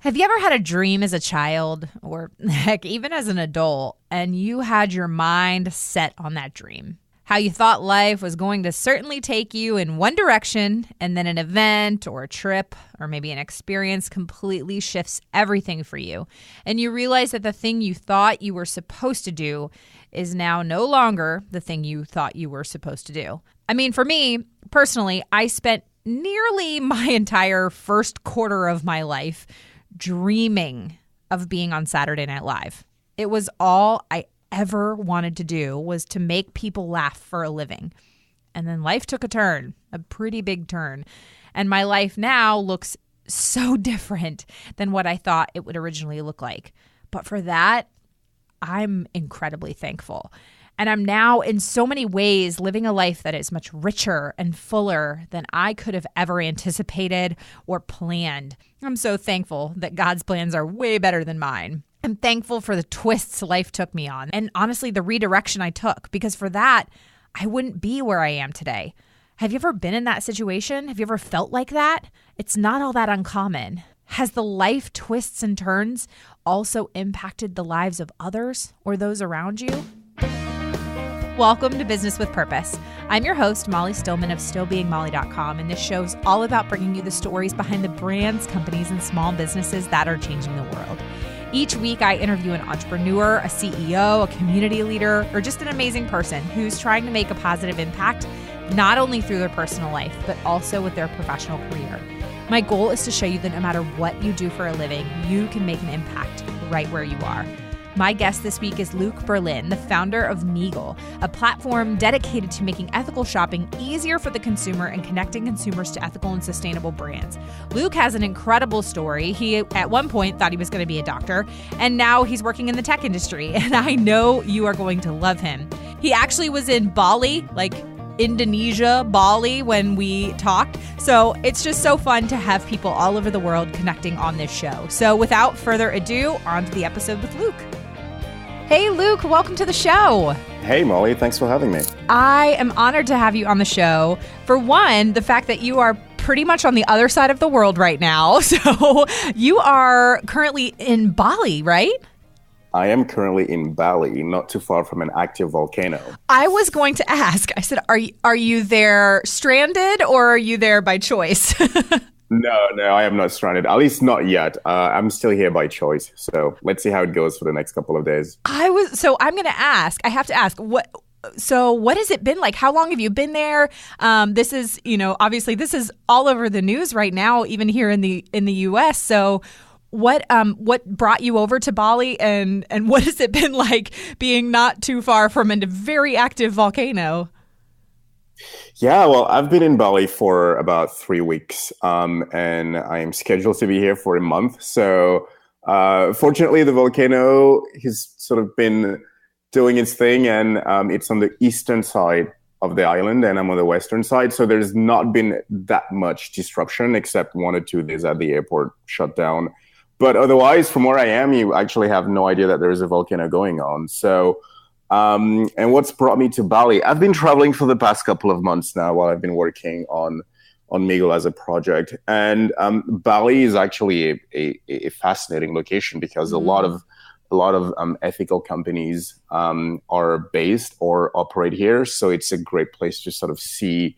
Have you ever had a dream as a child or heck, even as an adult, and you had your mind set on that dream? How you thought life was going to certainly take you in one direction, and then an event or a trip or maybe an experience completely shifts everything for you. And you realize that the thing you thought you were supposed to do is now no longer the thing you thought you were supposed to do. I mean, for me, personally, I spent nearly my entire first quarter of my life dreaming of being on Saturday Night Live. It was all I ever wanted to do, was to make people laugh for a living. And then life took a turn, a pretty big turn. And my life now looks so different than what I thought it would originally look like. But for that, I'm incredibly thankful. And I'm now in so many ways living a life that is much richer and fuller than I could have ever anticipated or planned. I'm so thankful that God's plans are way better than mine. I'm thankful for the twists life took me on, and honestly, the redirection I took, because for that, I wouldn't be where I am today. Have you ever been in that situation? Have you ever felt like that? It's not all that uncommon. Has the life twists and turns also impacted the lives of others or those around you? Welcome to Business with Purpose. I'm your host, Molly Stillman of StillBeingMolly.com, and this show's all about bringing you the stories behind the brands, companies, and small businesses that are changing the world. Each week, I interview an entrepreneur, a CEO, a community leader, or just an amazing person who's trying to make a positive impact, not only through their personal life, but also with their professional career. My goal is to show you that no matter what you do for a living, you can make an impact right where you are. My guest this week is Luke Berlin, the founder of Miigle, a platform dedicated to making ethical shopping easier for the consumer and connecting consumers to ethical and sustainable brands. Luke has an incredible story. He, at one point, thought he was going to be a doctor, and now he's working in the tech industry, and I know you are going to love him. He actually was in Bali, like Indonesia, Bali, when we talked. So it's just so fun to have people all over the world connecting on this show. So without further ado, on to the episode with Luke. Hey, Luke, welcome to the show. Hey, Molly. Thanks for having me. I am honored to have you on the show. For one, the fact that you are pretty much on the other side of the world right now. So you are currently in Bali, right? I am currently in Bali, not too far from an active volcano. I was going to ask, I said, are you there stranded or are you there by choice? No, I am not stranded. At least not yet. I'm still here by choice. So let's see how it goes for the next couple of days. I have to ask, what has it been like? How long have you been there? This is, obviously this is all over the news right now, even here in the US. So what brought you over to Bali, and what has it been like being not too far from a very active volcano? Yeah, well, I've been in Bali for about 3 weeks, and I am scheduled to be here for a month. So fortunately, the volcano has sort of been doing its thing, and it's on the eastern side of the island, and I'm on the western side. So there's not been that much disruption, except 1 or 2 days at the airport shut down. But otherwise, from where I am, you actually have no idea that there is a volcano going on. So and what's brought me to Bali? I've been traveling for the past couple of months now while I've been working on Miigle as a project. And Bali is actually a fascinating location because a lot of ethical companies are based or operate here. So it's a great place to sort of see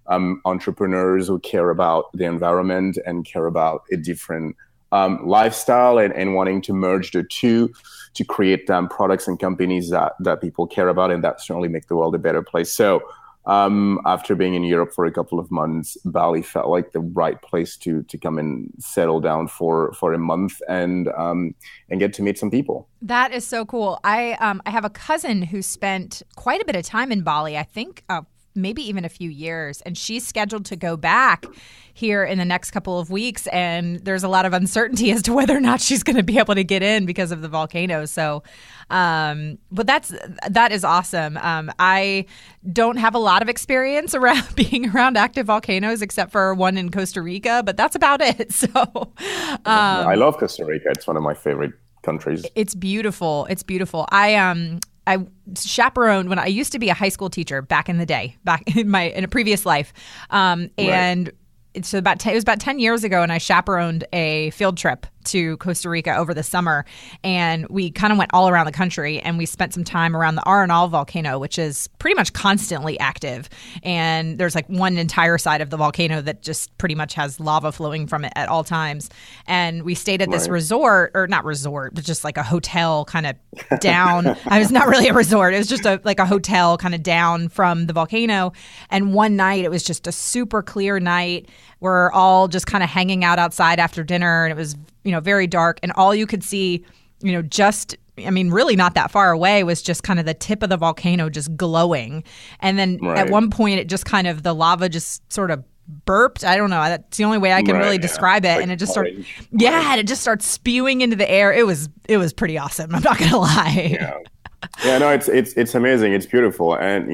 entrepreneurs who care about the environment and care about a different lifestyle and wanting to merge the two to create products and companies that people care about and that certainly make the world a better place. So after being in Europe for a couple of months, Bali felt like the right place to come and settle down for a month and get to meet some people. That is so cool. I have a cousin who spent quite a bit of time in Bali, I think maybe even a few years, and she's scheduled to go back here in the next couple of weeks, and there's a lot of uncertainty as to whether or not she's going to be able to get in because of the volcano. So but that is awesome. I don't have a lot of experience around being around active volcanoes except for one in Costa Rica, but that's about it. So I love Costa Rica. It's one of my favorite countries. It's beautiful. I chaperoned when I used to be a high school teacher back in the day, back in a previous life. And right. It was about 10 years ago, and I chaperoned a field trip to Costa Rica over the summer, and we kind of went all around the country, and we spent some time around the Arenal volcano, which is pretty much constantly active. And there's like one entire side of the volcano that just pretty much has lava flowing from it at all times. And we stayed at this resort, or not resort, but just like a hotel kind of down. I was not really a resort. It was just like a hotel kind of down from the volcano. And one night, it was just a super clear night. We're all just kind of hanging out outside after dinner, and it was, very dark. And all you could see, really not that far away, was just kind of the tip of the volcano just glowing. And then at one point, it just kind of, the lava just sort of burped. I don't know. That's the only way I can really describe it. Like, and it just started, and it just starts spewing into the air. It was pretty awesome. I'm not going to lie. Yeah, no, it's amazing. It's beautiful. And,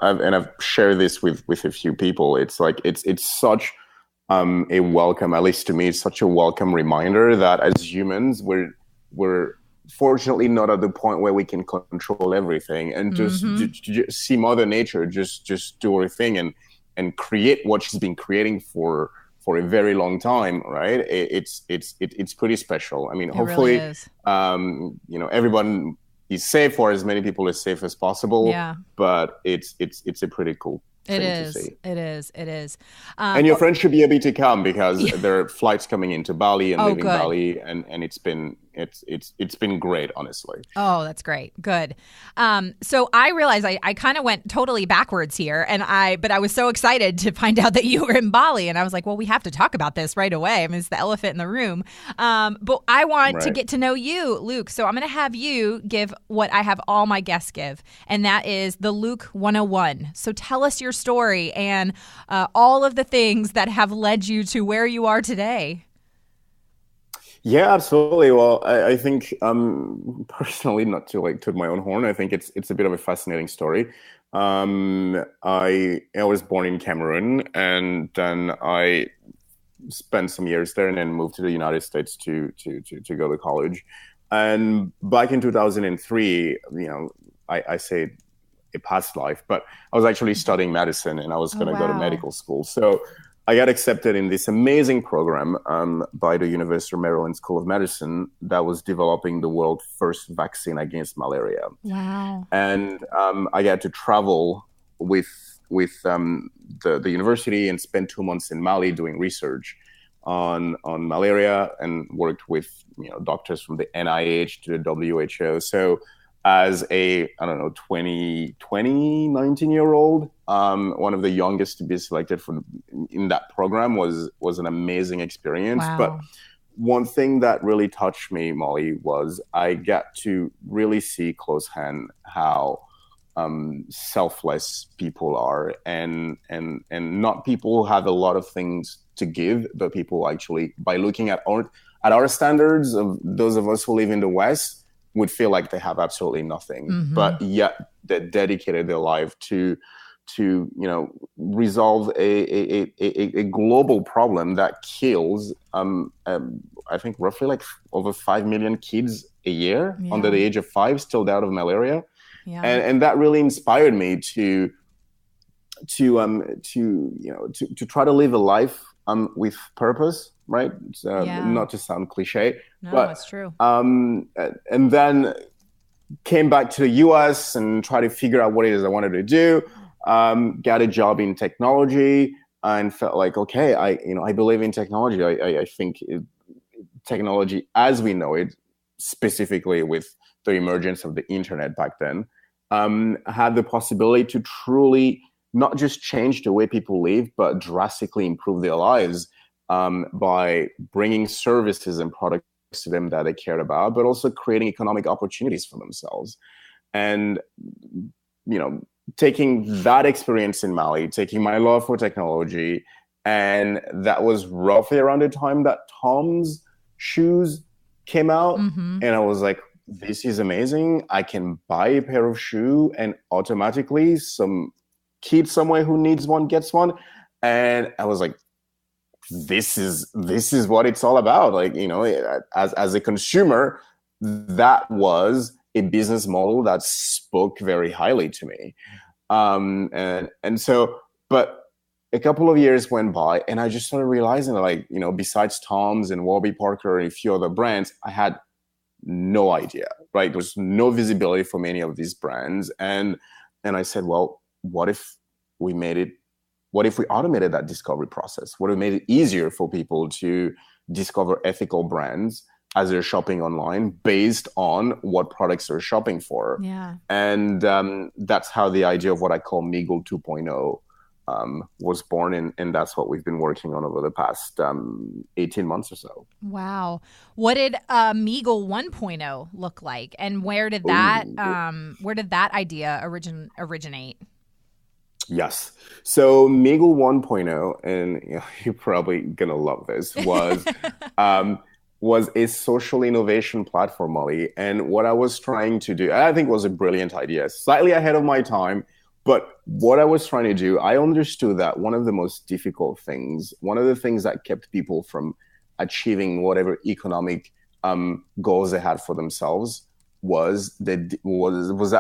I've shared this with a few people. It's like, it's such a welcome, at least to me, it's such a welcome reminder that as humans, we're fortunately not at the point where we can control everything, and just see Mother Nature just do her thing and create what she's been creating for a very long time, right? It's pretty special. I mean, hopefully, really everyone is safe, or as many people as safe as possible. Yeah. But it's a pretty cool thing to see. It is. And your friends should be able to come, because there are flights coming into Bali and leaving Bali, and it's been great, honestly. Oh, that's great. Good. So I realized I kind of went totally backwards here, but I was so excited to find out that you were in Bali, and I was like, well, we have to talk about this right away. I mean, it's the elephant in the room. But I want to get to know you, Luke. So I'm going to have you give what I have all my guests give, and that is the Luke 101. So tell us your story and all of the things that have led you to where you are today. Yeah, absolutely. Well, I think personally, not to like toot my own horn, I think it's a bit of a fascinating story. I was born in Cameroon, and then I spent some years there, and then moved to the United States to go to college. And back in 2003, I say a past life, but I was actually studying medicine, and I was going to go to medical school. So I got accepted in this amazing program by the University of Maryland School of Medicine that was developing the world's first vaccine against malaria. Wow. And I got to travel with the university and spend 2 months in Mali doing research on malaria, and worked with doctors from the NIH to the WHO. So as a 19-year-old, one of the youngest to be selected in that program was an amazing experience. Wow. But one thing that really touched me, Molly, was I got to really see close hand how selfless people are, and not people who have a lot of things to give, but people actually, by looking at our standards of those of us who live in the West, would feel like they have absolutely nothing, but yet they dedicated their life to resolve a global problem that kills I think roughly like over 5 million kids a year under the age of 5 still died of malaria. Yeah. And that really inspired me to try to live a life with purpose, right? Not to sound cliche, but that's true. And then came back to the US and tried to figure out what it is I wanted to do. Got a job in technology, and felt like, okay, I believe in technology. I think technology as we know it, specifically with the emergence of the internet back then, had the possibility to truly not just change the way people live, but drastically improve their lives by bringing services and products to them that they cared about, but also creating economic opportunities for themselves. And, taking that experience in Mali, taking my love for technology, and that was roughly around the time that Tom's shoes came out. And I was like, this is amazing. I can buy a pair of shoes and automatically some kid somewhere who needs one gets one. And I was like, this is what it's all about. Like, as a consumer, that was a business model that spoke very highly to me. And so, but a couple of years went by, and I just started realizing that, like, besides Tom's and Warby Parker and a few other brands, I had no idea, right? There was no visibility for many of these brands. And I said, well, what if we automated that discovery process? What if we made it easier for people to discover ethical brands as they're shopping online based on what products they're shopping for? Yeah. And that's how the idea of what I call Miigle 2.0 was born, and that's what we've been working on over the past 18 months or so. Wow. What did Miigle 1.0 look like, and where did that idea originate? Yes. So Miigle 1.0, and you're probably gonna love this, was a social innovation platform, Molly. And what I was trying to do, I think was a brilliant idea, slightly ahead of my time. But what I was trying to do, I understood that one of the most difficult things, one of the things that kept people from achieving whatever economic goals they had for themselves was that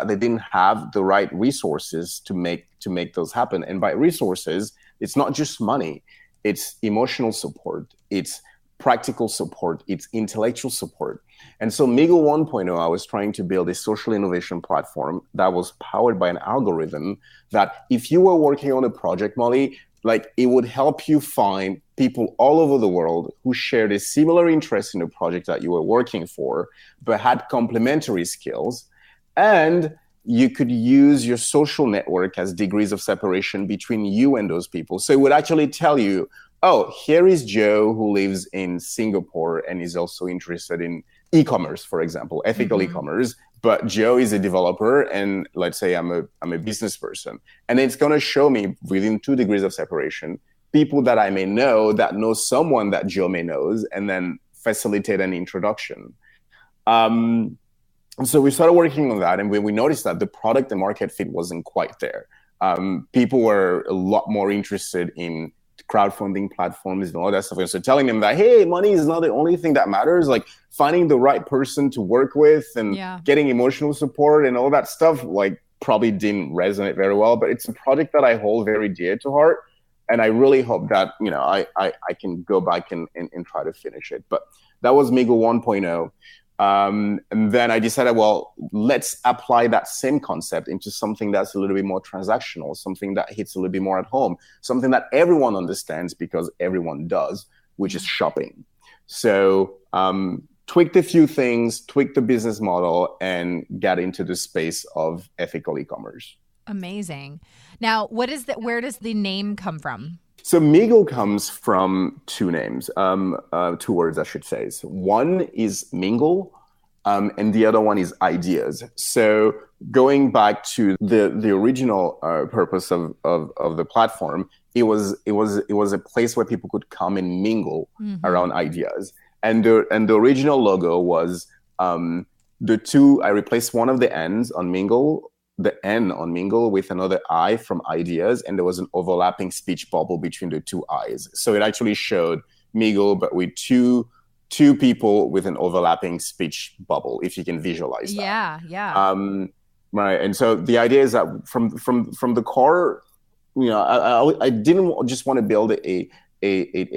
they didn't have the right resources to make those happen. And by resources, it's not just money, it's emotional support, it's practical support, it's intellectual support. And so Miigle 1.0, I was trying to build a social innovation platform that was powered by an algorithm that if you were working on a project, Molly, like, it would help you find people all over the world who shared a similar interest in the project that you were working for, but had complementary skills. And you could use your social network as degrees of separation between you and those people. So it would actually tell you, oh, here is Joe who lives in Singapore and is also interested in e-commerce, for example, ethical e-commerce. But Joe is a developer, and let's say I'm a business person. And it's going to show me within 2 degrees of separation people that I may know that know someone that Joe may knows, and then facilitate an introduction. So we started working on that, and we noticed that the product and market fit wasn't quite there. People were a lot more interested in crowdfunding platforms and all that stuff. And so telling them that, hey, money is not the only thing that matters, like finding the right person to work with and getting emotional support and all that stuff, like, probably didn't resonate very well. But it's a project that I hold very dear to heart. And I really hope that, I can go back and try to finish it. But that was Miigle 1.0. And then I decided, well, let's apply that same concept into something that's a little bit more transactional, something that hits a little bit more at home, something that everyone understands because everyone does, which is shopping. So tweaked a few things, tweaked the business model, and got into the space of ethical e-commerce. Amazing. Now, where does the name come from? So Miigle comes from 2 names, 2 words, I should say. So one is mingle, and the other one is ideas. So going back to the original purpose of the platform, it was a place where people could come and mingle around ideas. And the original logo was the 2. I replaced one of the N's on Miigle, the N on Miigle, with another I from ideas, and there was an overlapping speech bubble between the 2 I's. So it actually showed Miigle, but with two people with an overlapping speech bubble, if you can visualize that. Yeah. Right. And so the idea is that from the core, I didn't just want to build a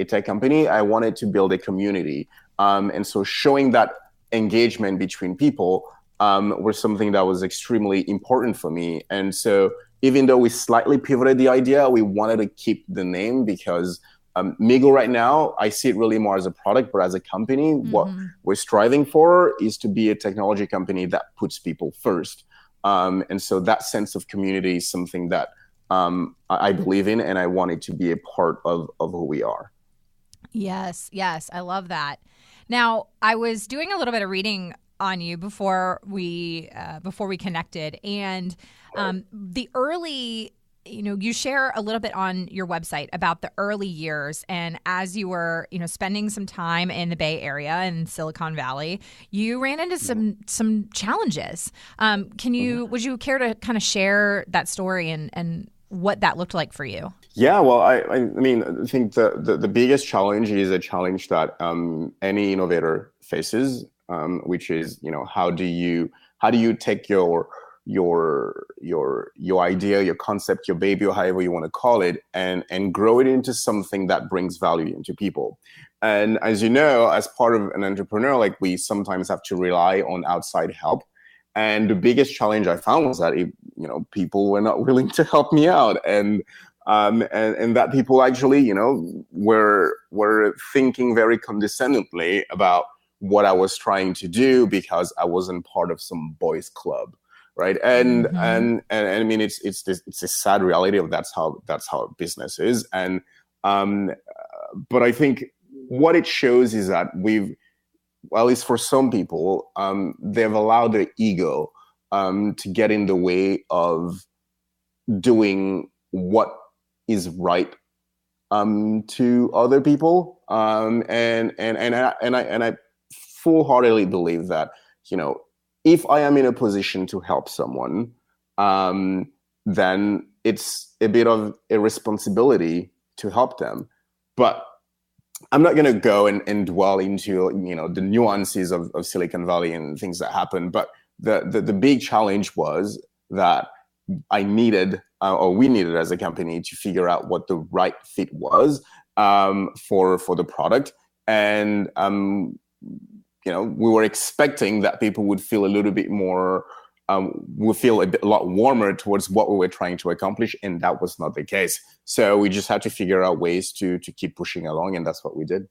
tech company. I wanted to build a community. And so showing that engagement between people was something that was extremely important for me. And so even though we slightly pivoted the idea, we wanted to keep the name because Miigle right now, I see it really more as a product, but as a company, what we're striving for is to be a technology company that puts people first. And so that sense of community is something that I believe in, and I want it to be a part of who we are. Yes. I love that. Now, I was doing a little bit of reading on you before we connected, and the early, you share a little bit on your website about the early years, and as you were spending some time in the Bay Area in Silicon Valley, you ran into some challenges. Would you care to kind of share that story and what that looked like for you? Yeah, well, I think the biggest challenge is a challenge that any innovator faces, which is, how do you take your your idea, your concept, your baby, or however you want to call it, and grow it into something that brings value into people. And as you know, as part of an entrepreneur, like, we sometimes have to rely on outside help. And the biggest challenge I found was that people were not willing to help me out, and that people actually were thinking very condescendingly about what I was trying to do because I wasn't part of some boys club, right? And I mean, it's a sad reality of that's how business is. And but I think what it shows is that we've, well, at least for some people, they've allowed their ego to get in the way of doing what is right to other people, and I full-heartedly believe that, if I am in a position to help someone, then it's a bit of a responsibility to help them. But I'm not going to go and dwell into the nuances of Silicon Valley and things that happen. But the big challenge was that I needed, or we needed as a company, to figure out what the right fit was for the product. And we were expecting that people would feel a little bit more, would feel a lot warmer towards what we were trying to accomplish, and that was not the case. So we just had to figure out ways to keep pushing along, and that's what we did.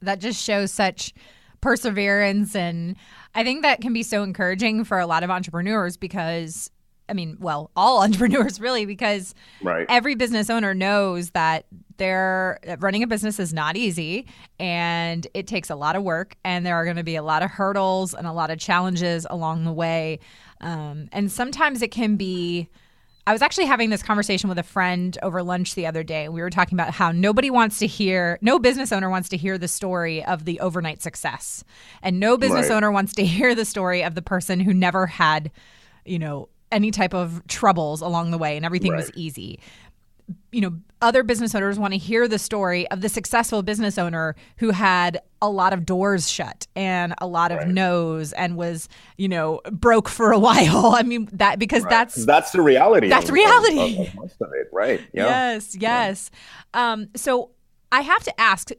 That just shows such perseverance, and I think that can be so encouraging for a lot of entrepreneurs because, all entrepreneurs really, because every business owner knows that running a business is not easy and it takes a lot of work, and there are going to be a lot of hurdles and a lot of challenges along the way. And sometimes it can be, I was actually having this conversation with a friend over lunch the other day. We were talking about how no business owner wants to hear the story of the overnight success. And no business owner wants to hear the story of the person who never had, any type of troubles along the way and everything was easy. Other business owners want to hear the story of the successful business owner who had a lot of doors shut and a lot of no's and was, broke for a while. That's the reality. That's reality. Of most of it, right? Yeah. Yes. So I have to ask,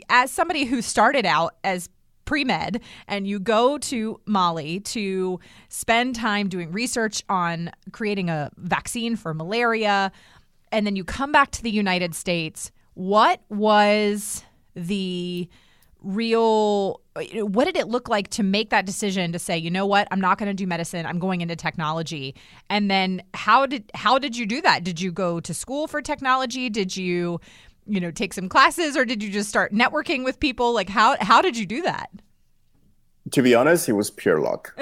as somebody who started out as pre-med and you go to Bali to spend time doing research on creating a vaccine for malaria, and then you come back to the United States, what was the what did it look like to make that decision to say, you know what, I'm not going to do medicine, I'm going into technology? And then how did you do that? Did you go to school for technology? Did you take some classes, or did you just start networking with people? Like, how did you do that? To be honest, it was pure luck.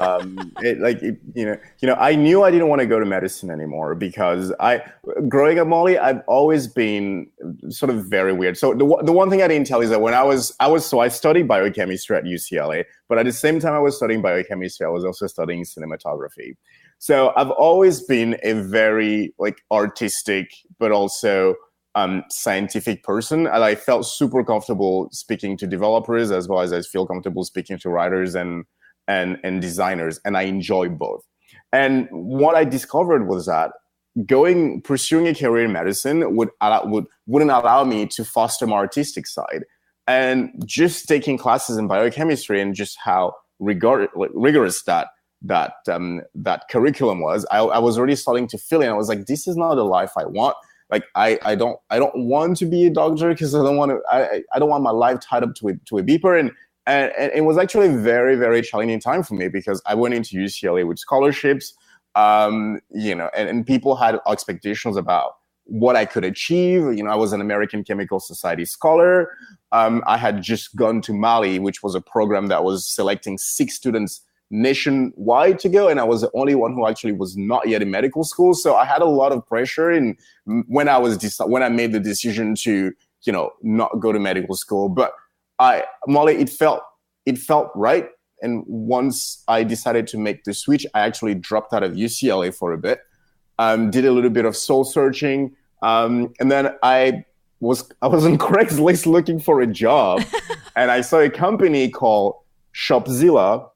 I knew I didn't want to go to medicine anymore because growing up in Bali, I've always been sort of very weird. So the one thing I didn't tell is that when I studied biochemistry at UCLA, but at the same time I was studying biochemistry, I was also studying cinematography. So I've always been a very artistic, but also scientific person, and I felt super comfortable speaking to developers as well as I feel comfortable speaking to writers and designers, and I enjoy both. And what I discovered was that pursuing a career in medicine wouldn't allow me to foster my artistic side, and just taking classes in biochemistry and just how rigorous that curriculum was, I was already starting to feel it. And I was like, this is not the life I want. I don't want to be a doctor because I don't want my life tied up to a beeper. And it was actually a very, very challenging time for me because I went into UCLA with scholarships, and people had expectations about what I could achieve. I was an American Chemical Society scholar. I had just gone to Bali, which was a program that was selecting 6 students nationwide to go, and I was the only one who actually was not yet in medical school. So I had a lot of pressure, and when I made the decision to not go to medical school, but Molly, it felt right. And once I decided to make the switch, I actually dropped out of UCLA for a bit, did a little bit of soul searching, and then I was on Craigslist looking for a job, and I saw a company called Shopzilla,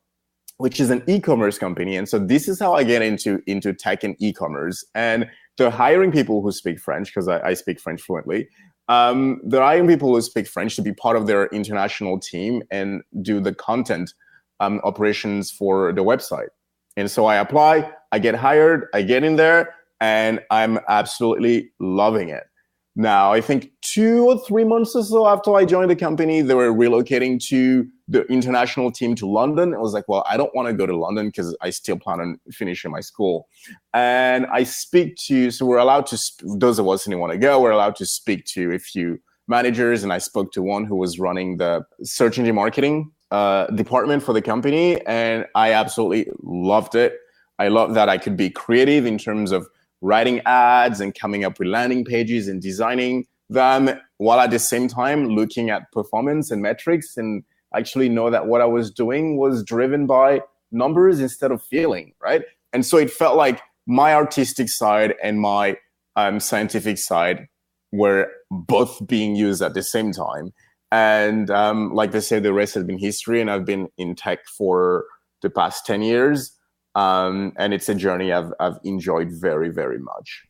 which is an e-commerce company. And so this is how I get into tech and e-commerce. And they're hiring people who speak French, because I speak French fluently. They're hiring people who speak French to be part of their international team and do the content operations for the website. And so I apply, I get hired, I get in there, and I'm absolutely loving it. Now, I think 2 or 3 months or so after I joined the company, they were relocating to the international team to London. I was like, well, I don't want to go to London because I still plan on finishing my school. And I so we're allowed to, those of us who want to go, we're allowed to speak to a few managers. And I spoke to one who was running the search engine marketing department for the company. And I absolutely loved it. I love that I could be creative in terms of writing ads and coming up with landing pages and designing them, while at the same time looking at performance and metrics, and actually know that what I was doing was driven by numbers instead of feeling, right? And so it felt like my artistic side and my scientific side were both being used at the same time. And like they say, the rest has been history, and I've been in tech for the past 10 years. And it's a journey I've enjoyed very, very much.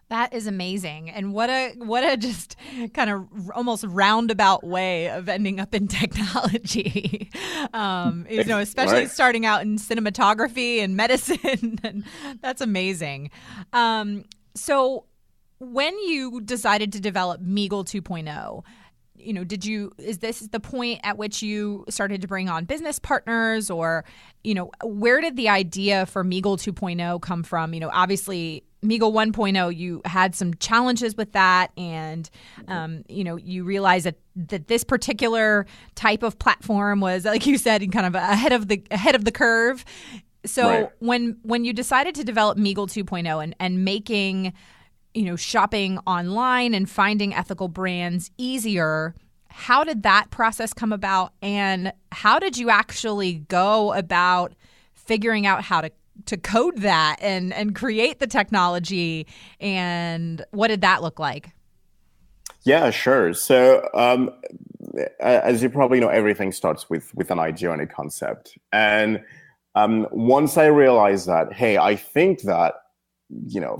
That is amazing. And what a just kind of almost roundabout way of ending up in technology. Especially right. Starting out in cinematography and medicine. And that's amazing. So when you decided to develop Miigle 2.0, is this the point at which you started to bring on business partners, or, where did the idea for Miigle 2.0 come from? Obviously Miigle 1.0, you had some challenges with that, and, you realized that this particular type of platform was, like you said, kind of ahead of the curve. So right. when you decided to develop Miigle 2.0 and making shopping online and finding ethical brands easier, how did that process come about? And how did you actually go about figuring out how to code that and create the technology? And what did that look like? Yeah, sure. So as you probably know, everything starts with an idea and a concept. And once I realized that, hey, I think that,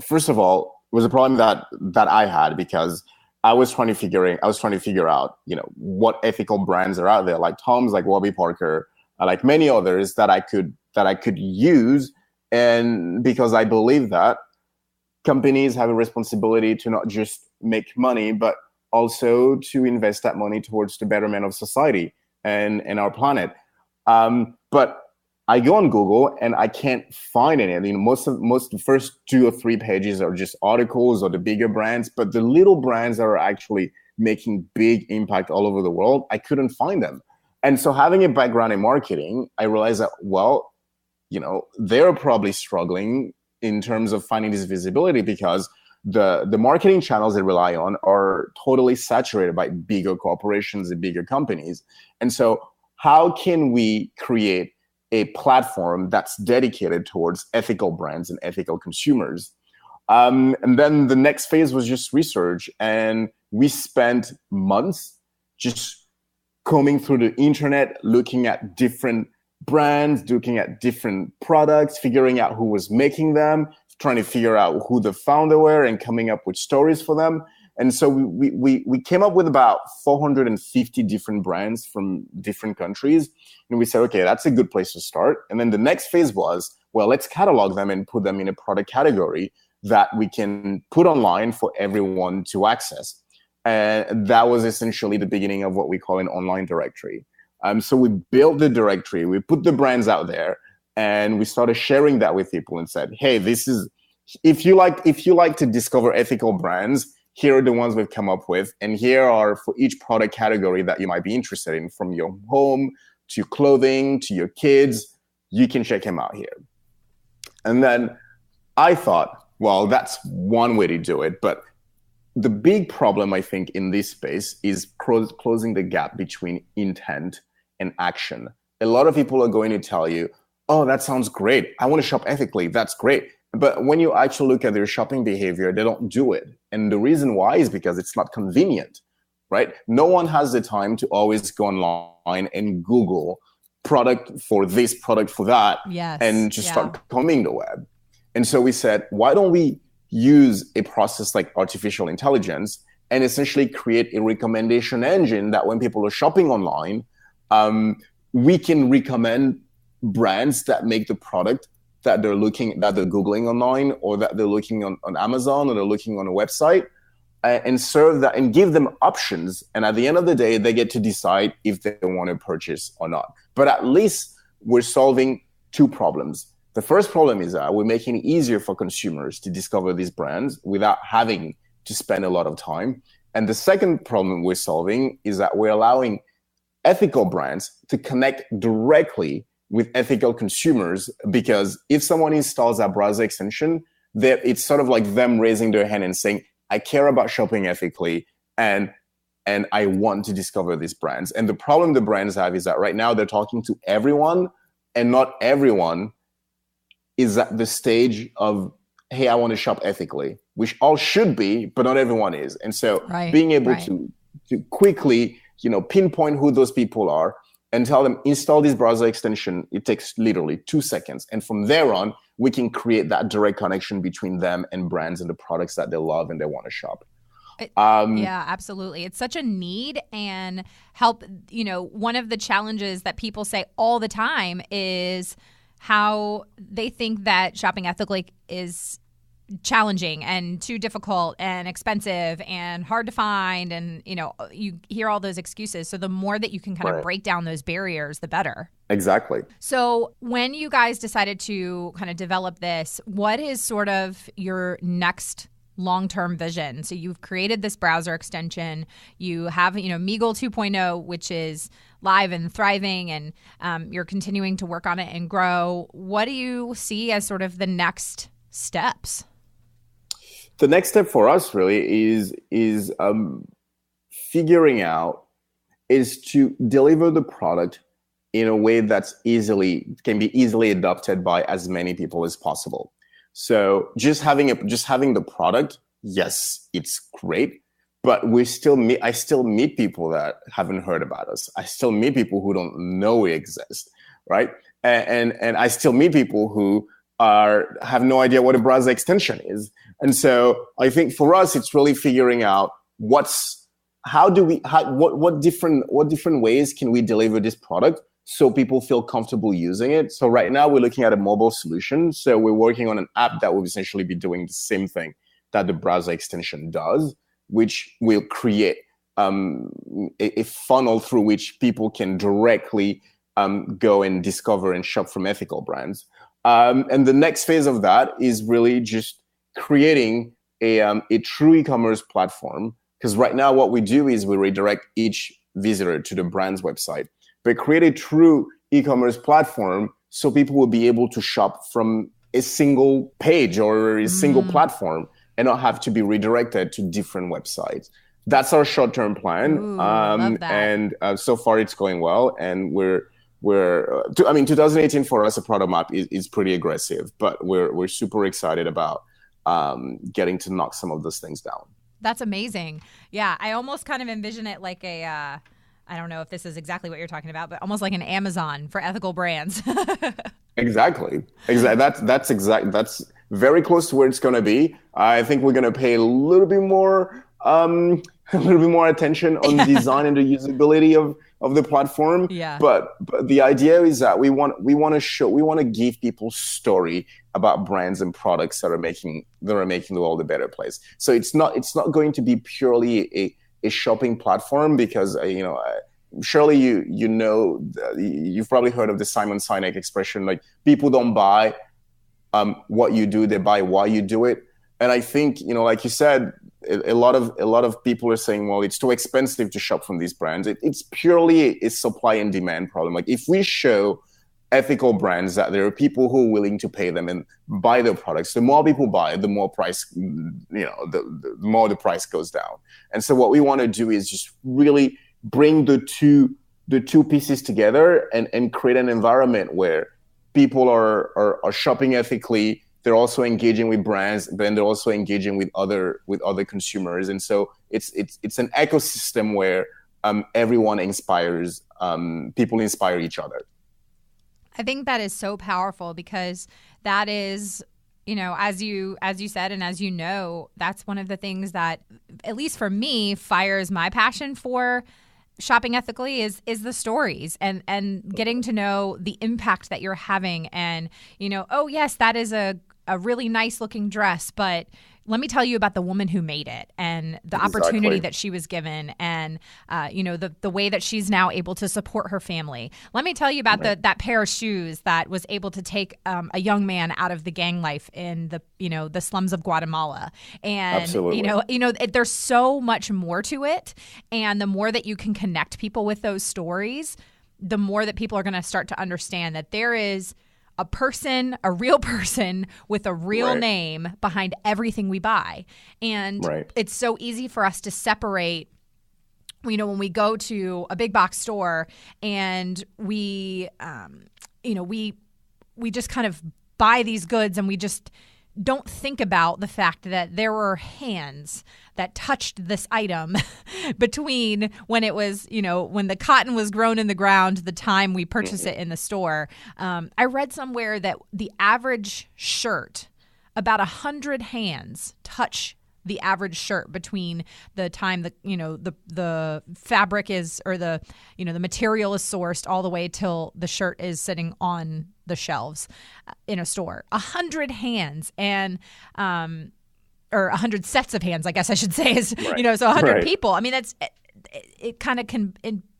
first of all, was a problem that I had, because I was trying to figure out, what ethical brands are out there, like Tom's, like Warby Parker, like many others that I could use. And because I believe that companies have a responsibility to not just make money, but also to invest that money towards the betterment of society and our planet. But I go on Google and I can't find any. Most of the first 2 or 3 pages are just articles or the bigger brands, but the little brands that are actually making big impact all over the world, I couldn't find them. And so, having a background in marketing, I realized that, well, they're probably struggling in terms of finding this visibility, because the marketing channels they rely on are totally saturated by bigger corporations and bigger companies. And so, how can we create a platform that's dedicated towards ethical brands and ethical consumers? And then the next phase was just research. And we spent months just combing through the internet, looking at different brands, looking at different products, figuring out who was making them, trying to figure out who the founder were, and coming up with stories for them. And so we came up with about 450 different brands from different countries. And we said, okay, that's a good place to start. And then the next phase was, well, let's catalog them and put them in a product category that we can put online for everyone to access. And that was essentially the beginning of what we call an online directory. So we built the directory, we put the brands out there, and we started sharing that with people and said, hey, this is, if you like to discover ethical brands, here are the ones we've come up with. And here are for each product category that you might be interested in, from your home to clothing to your kids, you can check them out here. And then I thought, well, that's one way to do it. But the big problem, I think, in this space is closing the gap between intent and action. A lot of people are going to tell you, oh, that sounds great. I want to shop ethically. That's great. But when you actually look at their shopping behavior, they don't do it. And the reason why is because it's not convenient, right? No one has the time to always go online and Google product for this, product for that, Yes. and just start combing the web. And so we said, why don't we use a process like artificial intelligence and essentially create a recommendation engine that when people are shopping online, we can recommend brands that make the product that they're Googling online, or that they're looking on Amazon, or they're looking on a website, and serve that and give them options. And at the end of the day, they get to decide if they want to purchase or not. But at least we're solving two problems. The first problem is that we're making it easier for consumers to discover these brands without having to spend a lot of time. And the second problem we're solving is that we're allowing ethical brands to connect directly with ethical consumers, because if someone installs a browser extension, it's sort of like them raising their hand and saying, I care about shopping ethically, and I want to discover these brands. And the problem the brands have is that right now they're talking to everyone, and not everyone is at the stage of, hey, I want to shop ethically, which all should be, but not everyone is. And so being able to quickly, pinpoint who those people are and tell them, install this browser extension, it takes literally 2 seconds. And from there on, we can create that direct connection between them and brands and the products that they love and they want to shop. Yeah, absolutely. It's such a need and help. One of the challenges that people say all the time is how they think that shopping ethically is challenging and too difficult and expensive and hard to find. And, you hear all those excuses. So the more that you can kind of break down those barriers, the better. Exactly. So when you guys decided to kind of develop this, what is sort of your next long-term vision? So you've created this browser extension. You have, Miigle 2.0, which is live and thriving, and you're continuing to work on it and grow. What do you see as sort of the next steps? The next step for us really is figuring out is to deliver the product in a way that's can be easily adopted by as many people as possible. So just having the product, yes, it's great, but I still meet people that haven't heard about us. I still meet people who don't know we exist, right? And I still meet people who have no idea what a browser extension is. And so I think for us, it's really figuring out what different ways can we deliver this product so people feel comfortable using it. So right now we're looking at a mobile solution. So we're working on an app that will essentially be doing the same thing that the browser extension does, which will create a funnel through which people can directly go and discover and shop from ethical brands. And the next phase of that is really just creating a true e-commerce platform. Because right now what we do is we redirect each visitor to the brand's website, but create a true e-commerce platform so people will be able to shop from a single page or a single platform and not have to be redirected to different websites. That's our short-term plan. Ooh, love that. And so far it's going well. And 2018 for us, a product map is pretty aggressive, but we're super excited about getting to knock some of those things down. That's amazing. Yeah, I almost kind of envision it like I don't know if this is exactly what you're talking about, but almost like an Amazon for ethical brands. Exactly. That's very close to where it's going to be. I think we're going to pay a little bit more attention on design and the usability of the platform. Yeah. But the idea is that we want to give people story about brands and products that are making the world a better place. So it's not going to be purely a shopping platform, because surely you've probably heard of the Simon Sinek expression, like people don't buy what you do, they buy why you do it. And I think, like you said, a lot of people are saying, well, it's too expensive to shop from these brands. It's purely a supply and demand problem. Like if we show ethical brands that there are people who are willing to pay them and buy their products, the more people buy, the more the more the price goes down. And so what we want to do is just really bring the two pieces together and create an environment where people are shopping ethically. They're also engaging with brands, but then they're also engaging with other consumers. And so it's an ecosystem where everyone inspires, people inspire each other. I think that is so powerful because that is, as you said, and as you know, that's one of the things that, at least for me, fires my passion for shopping ethically is the stories and getting to know the impact that you're having. And, oh yes, that is a really nice looking dress, but let me tell you about the woman who made it and the opportunity that she was given, and the way that she's now able to support her family. Let me tell you about that pair of shoes that was able to take a young man out of the gang life in the slums of Guatemala. And Absolutely. There's so much more to it, and the more that you can connect people with those stories, the more that people are going to start to understand that there is a real person with a real name behind everything we buy. And it's so easy for us to separate, when we go to a big box store and we just kind of buy these goods and we just don't think about the fact that there were hands that touched this item between when it was, when the cotton was grown in the ground, the time we purchased it in the store. I read somewhere that the average shirt, about 100 hands touch the average shirt between the time the fabric is, or the material is sourced all the way till the shirt is sitting on the shelves in a store. 100 hands or 100 sets of hands, I guess I should say, is so 100 people. I mean, it kind of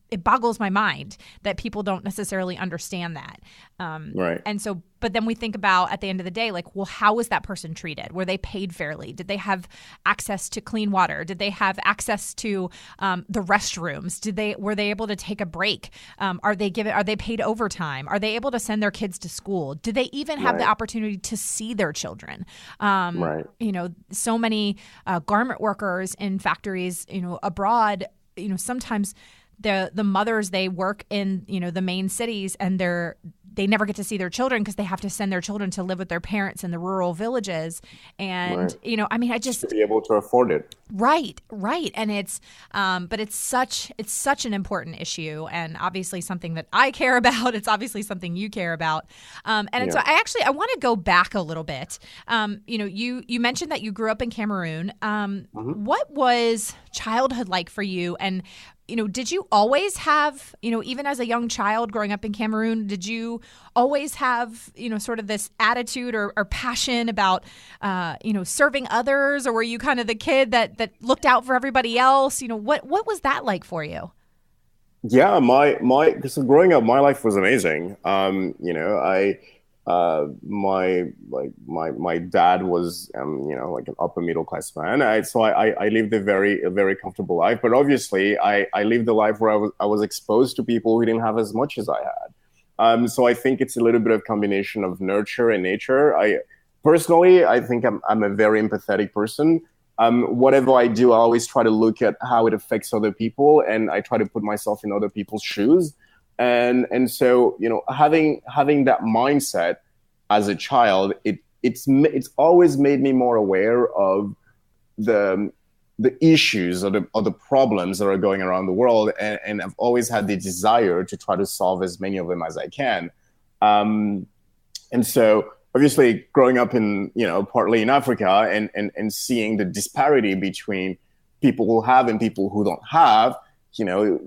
it boggles my mind that people don't necessarily understand that. And so, but then we think about, at the end of the day, like, well, how was that person treated? Were they paid fairly? Did they have access to clean water? Did they have access to the restrooms? Were they able to take a break? Are they paid overtime? Are they able to send their kids to school? Do they even have the opportunity to see their children? So many garment workers in factories, abroad, sometimes the mothers, they work in, the main cities, and they never get to see their children because they have to send their children to live with their parents in the rural villages. And, I just to be able to afford it. Right. And but it's such an important issue, and obviously something that I care about. It's obviously something you care about. So I want to go back a little bit. You mentioned that you grew up in Cameroon. What was childhood like for you? And did you always have, even as a young child growing up in Cameroon, did you always have, sort of this attitude or passion about, serving others? Or were you kind of the kid that looked out for everybody else? What was that like for you? Yeah, because growing up, my life was amazing. My dad was like an upper middle class man. So I lived a very comfortable life, but obviously I lived a life where I was exposed to people who didn't have as much as I had. So I think it's a little bit of combination of nurture and nature. I think I'm a very empathetic person. Whatever I do, I always try to look at how it affects other people, and I try to put myself in other people's shoes. And so, having that mindset as a child, it's always made me more aware of the issues or the problems that are going around the world, and I've always had the desire to try to solve as many of them as I can. And so, obviously, growing up in partly in Africa and seeing the disparity between people who have and people who don't have.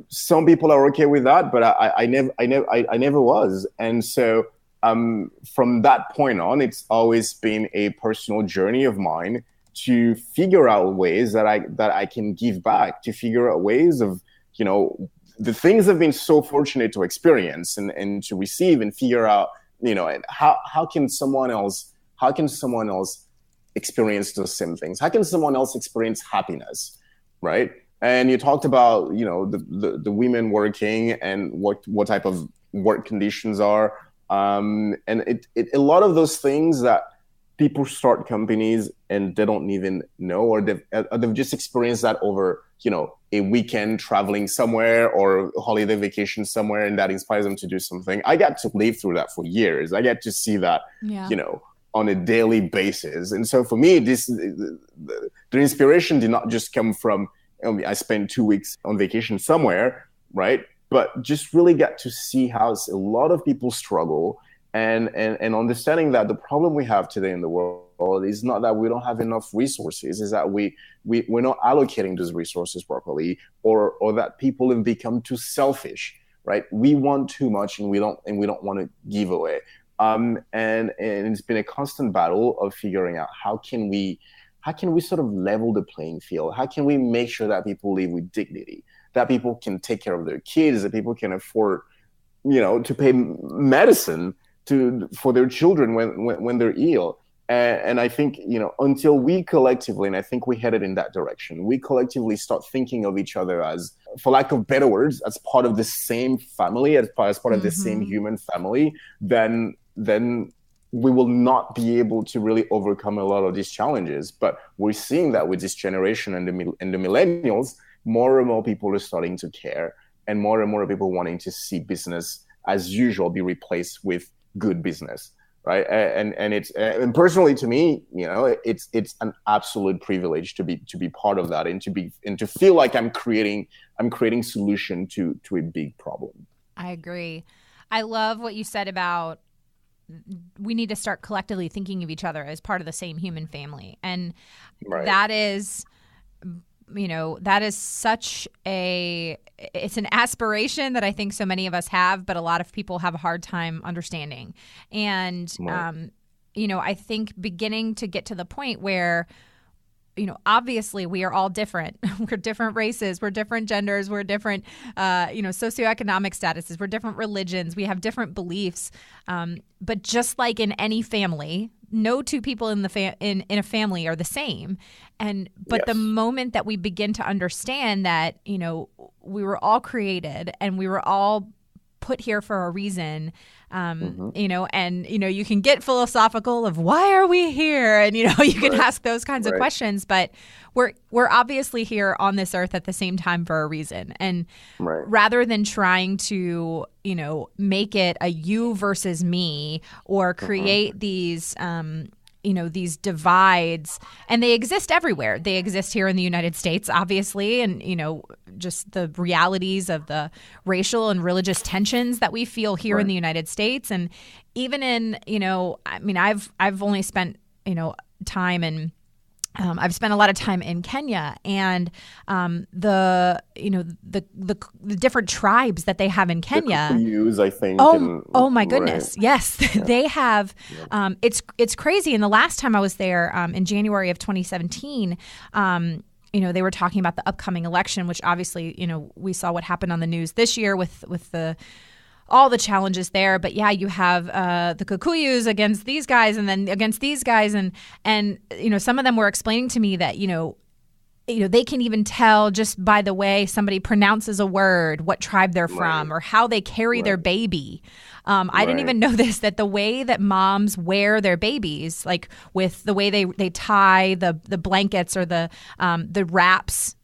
Some people are okay with that, but I never was. And so from that point on, it's always been a personal journey of mine to figure out ways that I can give back, to figure out ways of, the things I've been so fortunate to experience and to receive, and figure out, how can someone else experience those same things? How can someone else experience happiness, right? And you talked about, the women working and what type of work conditions are. And a lot of those things that people start companies and they don't even know, or they've just experienced that over, a weekend traveling somewhere or a holiday vacation somewhere, and that inspires them to do something. I got to live through that for years. I get to see that, on a daily basis. And so for me, the inspiration did not just come from, I spent 2 weeks on vacation somewhere, right? but just really get to see how a lot of people struggle, and understanding that the problem we have today in the world is not that we don't have enough resources, is that we're not allocating those resources properly, or that people have become too selfish, right? We want too much, and we don't want to give away. And it's been a constant battle of figuring out how can we sort of level the playing field? How can we make sure that people live with dignity, that people can take care of their kids, that people can afford, to pay medicine for their children when they're ill? And I think, until we collectively, and I think we headed in that direction, we collectively start thinking of each other as, for lack of better words, as part of the same family, as part of the same human family, then we will not be able to really overcome a lot of these challenges. But we're seeing that with this generation and the millennials, more and more people are starting to care, and more people wanting to see business as usual be replaced with good business. Right. And personally, to me, it's an absolute privilege to be part of that, and to feel like I'm creating solution to a big problem. I agree. I love what you said about we need to start collectively thinking of each other as part of the same human family. And that is, that is such it's an aspiration that I think so many of us have, but a lot of people have a hard time understanding. And, I think beginning to get to the point where, obviously we are all different. We're different races. We're different genders. We're different, socioeconomic statuses. We're different religions. We have different beliefs. But just like in any family, no two people in a family are the same. But the moment that we begin to understand that, we were all created and we were all put here for a reason, you can get philosophical of why are we here? And, you can ask those kinds of questions, but we're obviously here on this earth at the same time for a reason. And rather than trying to, make it a you versus me, or create these, these divides, and they exist everywhere. They exist here in the United States, obviously, and, just the realities of the racial and religious tensions that we feel here in the United States. And even in, I've only spent, time in I've spent a lot of time in Kenya, and the different tribes that they have in Kenya. The Kikuyus, I think. Oh my goodness, yes, they have. It's crazy. And the last time I was there, in January of 2017, they were talking about the upcoming election, which obviously, we saw what happened on the news this year with all the challenges there. But yeah, you have the Kikuyus against these guys, and then against these guys, and some of them were explaining to me that they can even tell just by the way somebody pronounces a word what tribe they're from, or how they carry their baby. I didn't even know this, that the way that moms wear their babies, like with the way they tie the blankets or the wraps,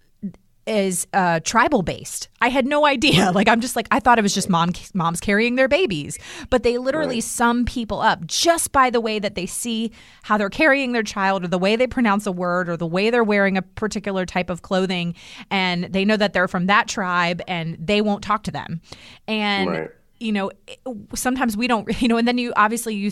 is tribal based. I had no idea. Like, I'm just like, I thought it was just moms carrying their babies, but they literally sum people up just by the way that they see how they're carrying their child, or the way they pronounce a word, or the way they're wearing a particular type of clothing, and they know that they're from that tribe, and they won't talk to them. And sometimes we don't, and then you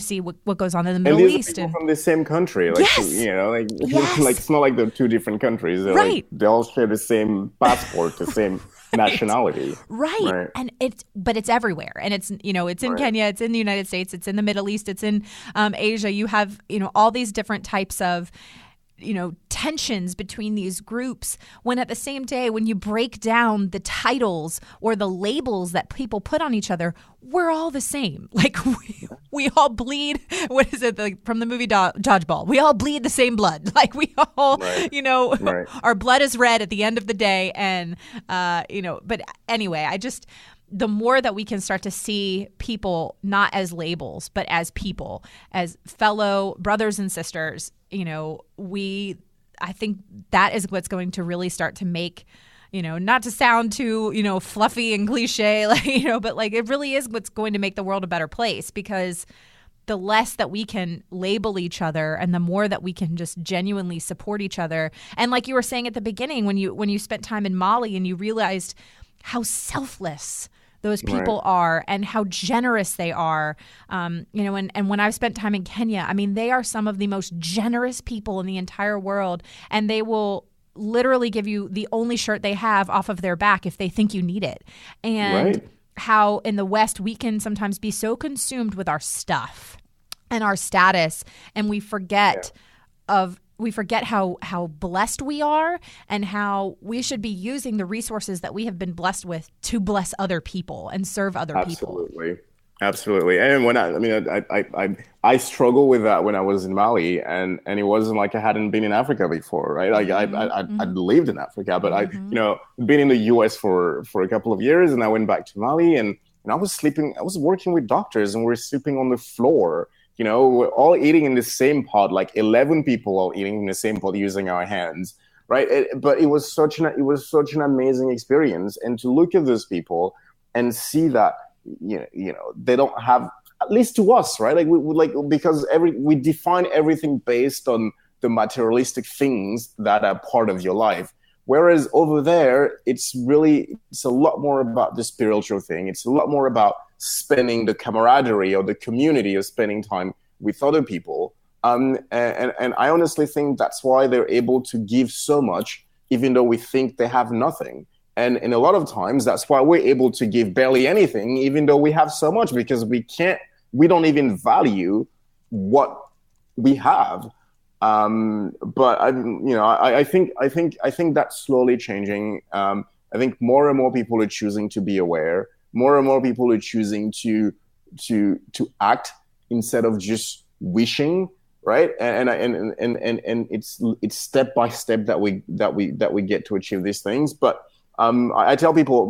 see what goes on in the Middle East. And from the same country. Like, like it's not like they're two different countries. They're they all share the same passport, the same nationality. Right. And it's everywhere. And it's in Kenya, it's in the United States, it's in the Middle East, it's in Asia. You have, all these different types of, tensions between these groups, when at the same day, when you break down the titles or the labels that people put on each other, we're all the same. Like, we all bleed. What is it, from the movie Dodgeball? We all bleed the same blood. Like, we all, our blood is red at the end of the day. And, but anyway, the more that we can start to see people not as labels, but as people, as fellow brothers and sisters, I think that is what's going to really start to make, not to sound too, fluffy and cliche, but it really is what's going to make the world a better place, because the less that we can label each other, and the more that we can just genuinely support each other. And like you were saying at the beginning, when you spent time in Mali and you realized how selfless those people are and how generous they are. And when I've spent time in Kenya, I mean, they are some of the most generous people in the entire world, and they will literally give you the only shirt they have off of their back if they think you need it. And how in the West, we can sometimes be so consumed with our stuff and our status, and we forget how blessed we are and how we should be using the resources that we have been blessed with to bless other people and serve other people. Absolutely. And I struggled with that when I was in Bali, and it wasn't like I hadn't been in Africa before, right? Like I'd lived in Africa, but I'd been in the US for a couple of years, and I went back to Bali, and I was working with doctors, and we were sleeping on the floor. We're all eating in the same pot, like 11 people all eating in the same pot using our hands, right? But it was such an amazing experience. And to look at those people and see that, they don't have, at least to us, right? Because we define everything based on the materialistic things that are part of your life. Whereas over there, it's a lot more about the spiritual thing. It's a lot more about spending the camaraderie or the community of spending time with other people. And I honestly think that's why they're able to give so much, even though we think they have nothing. And a lot of times, that's why we're able to give barely anything, even though we have so much, because we don't even value what we have. But I think that's slowly changing. I think more and more people are choosing to be aware. More and more people are choosing to act instead of just wishing, right? And it's step by step that we get to achieve these things. But I tell people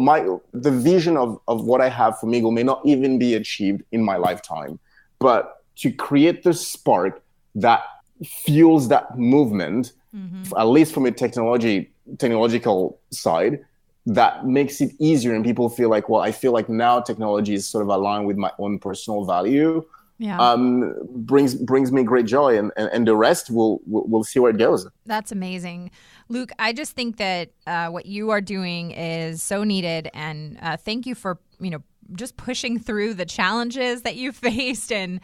the vision of what I have for Miigle may not even be achieved in my lifetime, but to create the spark that fuels that movement, at least from a technological side, that makes it easier, and people feel like, well, I feel like now technology is sort of aligned with my own personal value. Brings me great joy, and the rest we'll see where it goes. That's amazing, Luke. I just think that what you are doing is so needed, and thank you for just pushing through the challenges that you faced, and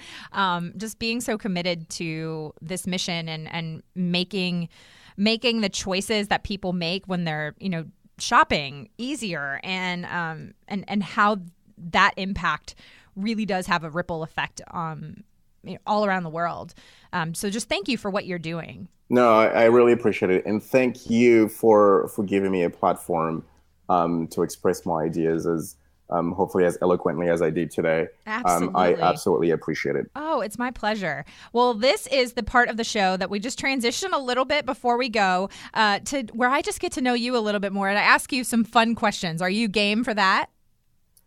just being so committed to this mission, and making the choices that people make when they're shopping easier, and how that impact really does have a ripple effect all around the world. So just thank you for what you're doing. No, I really appreciate it. And thank you for giving me a platform to express my ideas as hopefully as eloquently as I did today. Absolutely. I absolutely appreciate it. Oh, it's my pleasure. Well, this is the part of the show that we just transition a little bit before we go to where I just get to know you a little bit more, and I ask you some fun questions. Are you game for that?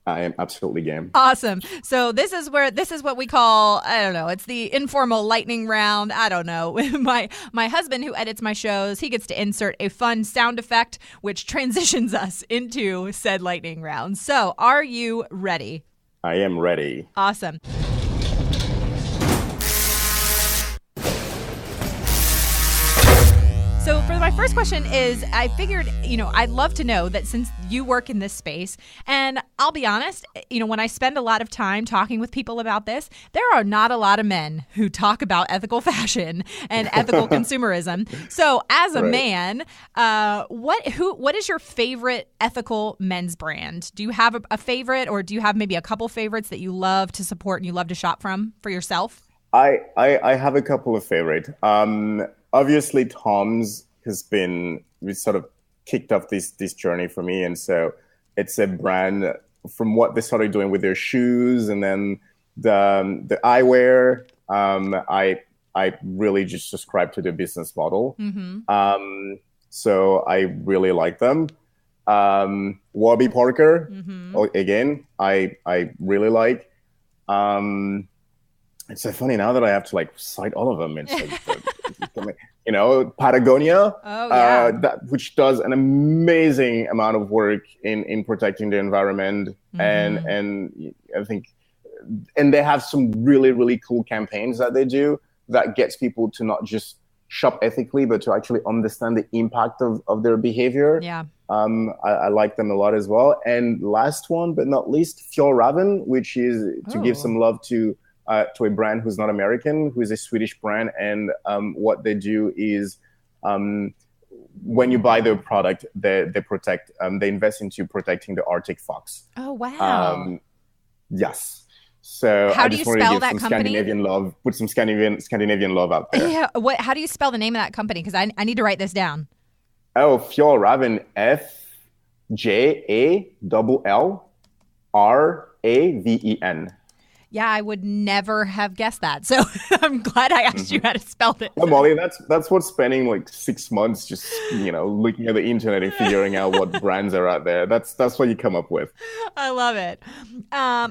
I am absolutely game. Awesome. So this is what we call, I don't know, it's the informal lightning round. I don't know. My husband, who edits my shows, he gets to insert a fun sound effect, which transitions us into said lightning round. So are you ready? I am ready. Awesome. So for my first question is, I figured, I'd love to know that since you work in this space, and I'll be honest, when I spend a lot of time talking with people about this, there are not a lot of men who talk about ethical fashion and ethical consumerism. So as a man, what is your favorite ethical men's brand? Do you have a favorite, or do you have maybe a couple favorites that you love to support and you love to shop from for yourself? I have a couple of favorites. Obviously, Tom's we sort of kicked off this journey for me, and so it's a brand from what they started doing with their shoes, and then the eyewear. I really just subscribe to their business model. So I really like them. Warby Parker, again, I really like. It's so funny now that I have to cite all of them. It's Patagonia, which does an amazing amount of work in protecting the environment, and I think, and they have some really, really cool campaigns that they do that gets people to not just shop ethically, but to actually understand the impact of their behavior. Yeah. I like them a lot as well. And last one, but not least, Fjallraven, which is to give some love to a brand who's not American, who is a Swedish brand. And what they do is when you buy their product, they invest into protecting the Arctic fox. Oh, wow. Yes. So how I do just you wanted to spell give that some company? Scandinavian love, put some Scandinavian love out there. Yeah. How do you spell the name of that company? Because I need to write this down. Oh, Fjallraven, FJALLRAVEN. Yeah, I would never have guessed that. So I'm glad I asked you how to spell it. Well, Molly, that's what spending like 6 months just, looking at the internet and figuring out what brands are out there. That's what you come up with. I love it.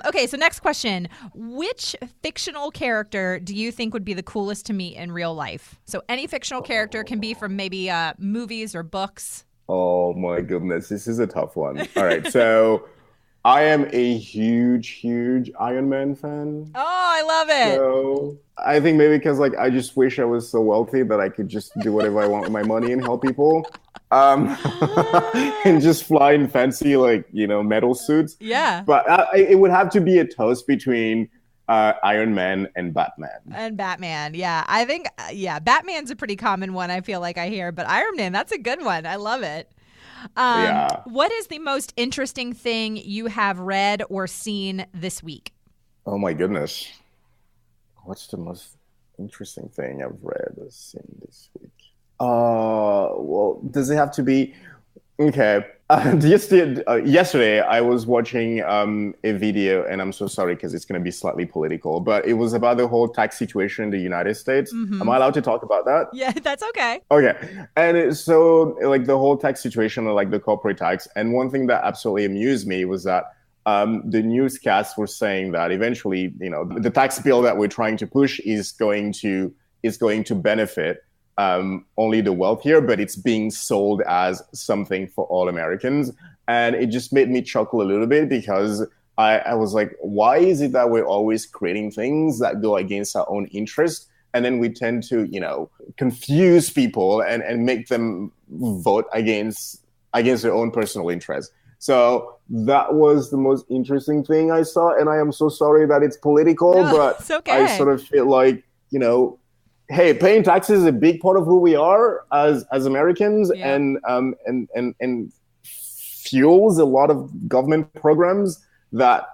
Okay, so next question. Which fictional character do you think would be the coolest to meet in real life? So any fictional character can be from maybe movies or books. Oh my goodness, this is a tough one. All right, so I am a huge Iron Man fan. Oh, I love it. So I think maybe because I just wish I was so wealthy that I could just do whatever I want with my money and help people. And just fly in fancy metal suits. Yeah. But it would have to be a toss between Iron Man and Batman. And Batman, yeah. I think, Batman's a pretty common one I feel like I hear. But Iron Man, that's a good one. I love it. What is the most interesting thing you have read or seen this week? Oh my goodness. What's the most interesting thing I've read or seen this week? Well, does it have to be... Okay. Yesterday, I was watching a video, and I'm so sorry because it's going to be slightly political, but it was about the whole tax situation in the United States. Mm-hmm. Am I allowed to talk about that? Yeah, that's okay. Okay. And so the whole tax situation, the corporate tax, and one thing that absolutely amused me was that the newscasts were saying that eventually, the tax bill that we're trying to push is going to benefit only the wealthier, but it's being sold as something for all Americans. And it just made me chuckle a little bit because I was like, why is it that we're always creating things that go against our own interest? And then we tend to, confuse people and make them vote against their own personal interest. So that was the most interesting thing I saw. And I am so sorry that it's political, but it's okay. I sort of feel like, hey, paying taxes is a big part of who we are as Americans, yeah. and fuels a lot of government programs that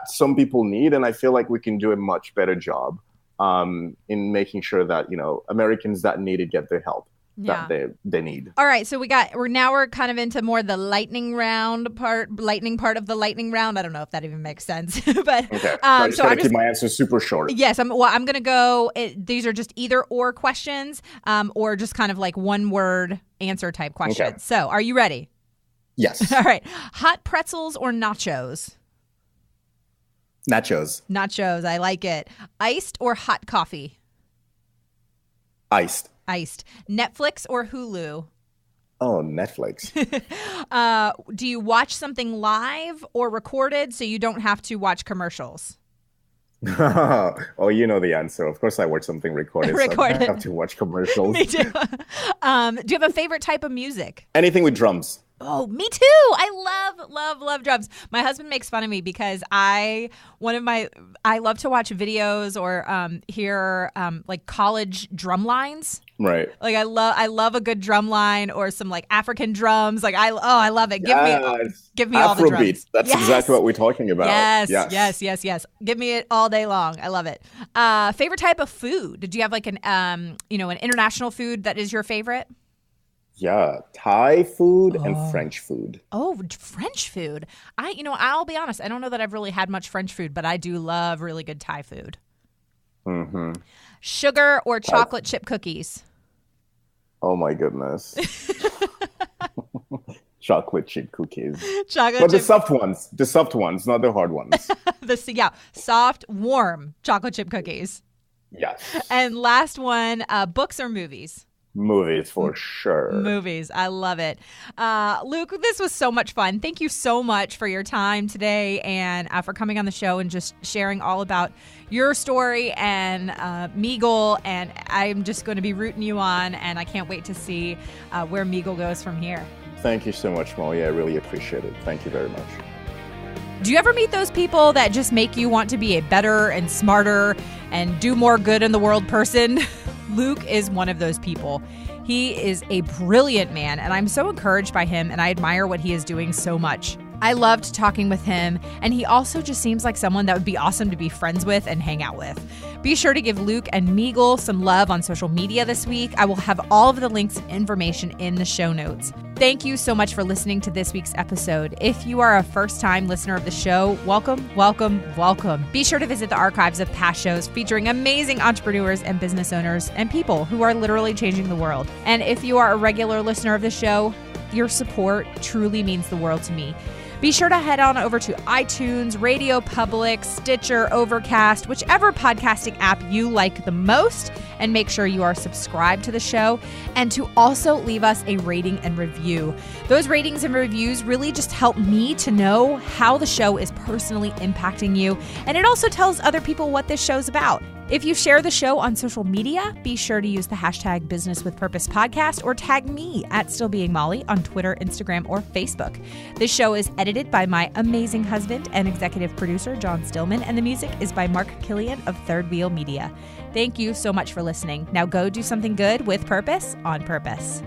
some people need. And I feel like we can do a much better job in making sure that, Americans that need it get the help that they need. All right, so we're kind of into more the lightning part of the lightning round. I don't know if that even makes sense, but okay. I'm just keep my answers super short. Yes, I'm going to go. These are just either or questions, or just kind of like one word answer type questions. Okay. So, are you ready? Yes. All right. Hot pretzels or nachos? Nachos. Nachos. I like it. Iced or hot coffee? Iced. Netflix or Hulu? Oh, Netflix. Do you watch something live or recorded so you don't have to watch commercials? Oh, you know the answer. Of course I watch something recorded. So I don't have to watch commercials. Me too. Do you have a favorite type of music? Anything with drums. Oh, me too. I love drums. My husband makes fun of me because I love to watch videos or hear like college drum lines. Right. Like I love a good drum line or some like African drums. Like I love it. Give me all the drums. Afrobeats. That's exactly what we're talking about. Yes. Give me it all day long. I love it. Favorite type of food? Did you have like an international food that is your favorite? Yeah, Thai food and French food. Oh, French food. I'll be honest. I don't know that I've really had much French food, but I do love really good Thai food. Mm-hmm. Sugar or chocolate chip cookies? Oh my goodness. Chocolate chip cookies. The soft ones, not the hard ones. Soft, warm chocolate chip cookies. Yes. And last one, books or movies? Movies for sure. Movies. I love it. Luke, this was so much fun. Thank you so much for your time today and for coming on the show and just sharing all about your story and Miigle. And I'm just going to be rooting you on, and I can't wait to see where Miigle goes from here. Thank you so much, Molly. I really appreciate it. Thank you very much. Do you ever meet those people that just make you want to be a better and smarter and do more good in the world person? Luke is one of those people. He is a brilliant man, and I'm so encouraged by him, and I admire what he is doing so much. I loved talking with him, and he also just seems like someone that would be awesome to be friends with and hang out with. Be sure to give Luke and Miigle some love on social media this week. I will have all of the links and information in the show notes. Thank you so much for listening to this week's episode. If you are a first-time listener of the show, welcome, welcome, welcome. Be sure to visit the archives of past shows featuring amazing entrepreneurs and business owners and people who are literally changing the world. And if you are a regular listener of the show, your support truly means the world to me. Be sure to head on over to iTunes, Radio Public, Stitcher, Overcast, whichever podcasting app you like the most, and make sure you are subscribed to the show, and to also leave us a rating and review. Those ratings and reviews really just help me to know how the show is personally impacting you, and it also tells other people what this show's about. If you share the show on social media, be sure to use the hashtag Business with Purpose Podcast or tag me at Still Being Molly on Twitter, Instagram, or Facebook. This show is edited by my amazing husband and executive producer, John Stillman, and the music is by Mark Killian of Third Wheel Media. Thank you so much for listening. Now go do something good with purpose on purpose.